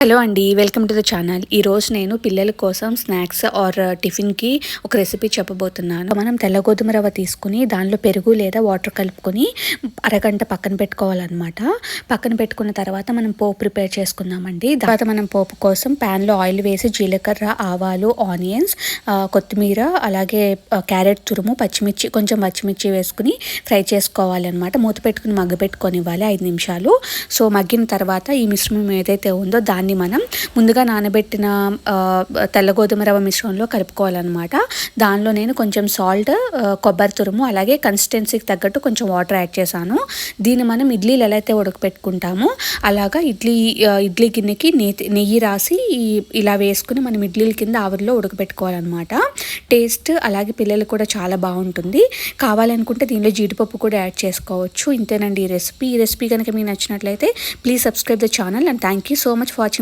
Hello అండి, welcome to the channel. ఈరోజు నేను పిల్లల కోసం స్నాక్స్ ఆర్ టిఫిన్కి ఒక రెసిపీ చెప్పబోతున్నాను. మనం తెల్ల గోధుమ రవ్వ తీసుకుని దానిలో పెరుగు లేదా వాటర్ కలుపుకొని అరగంట పక్కన పెట్టుకోవాలన్నమాట. పక్కన పెట్టుకున్న తర్వాత మనం పోపు ప్రిపేర్ చేసుకుందామండి. తర్వాత మనం పోపు కోసం ప్యాన్లో ఆయిల్ వేసి జీలకర్ర, ఆవాలు, ఆనియన్స్, కొత్తిమీర, అలాగే క్యారెట్ తురుము, కొంచెం పచ్చిమిర్చి వేసుకుని ఫ్రై చేసుకోవాలన్నమాట. మూత పెట్టుకుని మగ్గబెట్టుకొనివ్వాలి 5 నిమిషాలు. సో మగ్గిన తర్వాత ఈ మిశ్రమం ఏదైతే ఉందో దాన్ని మనం ముందుగా నానబెట్టిన తెల్ల గోధుమ రవ్వ మిశ్రమంలో కలుపుకోవాలన్నమాట. దానిలో నేను కొంచెం సాల్ట్, కొబ్బరి తురుము, అలాగే కన్సిస్టెన్సీకి తగ్గట్టు కొంచెం వాటర్ యాడ్ చేశాను. దీన్ని మనం ఇడ్లీలు ఎలా అయితే ఉడకపెట్టుకుంటామో అలాగా ఇడ్లీ గిన్నెకి నెయ్యి రాసి ఇలా వేసుకుని మనం ఇడ్లీల కింద ఆవిరిలో ఉడకపెట్టుకోవాలన్నమాట. టేస్ట్ అలాగే పిల్లలకు కూడా చాలా బాగుంటుంది. కావాలనుకుంటే దీనిలో జీడిపప్పు కూడా యాడ్ చేసుకోవచ్చు. ఇంతేనండి ఈ రెసిపీ కనుక మీకు నచ్చినట్లయితే please subscribe the channel and thank you so much for watching.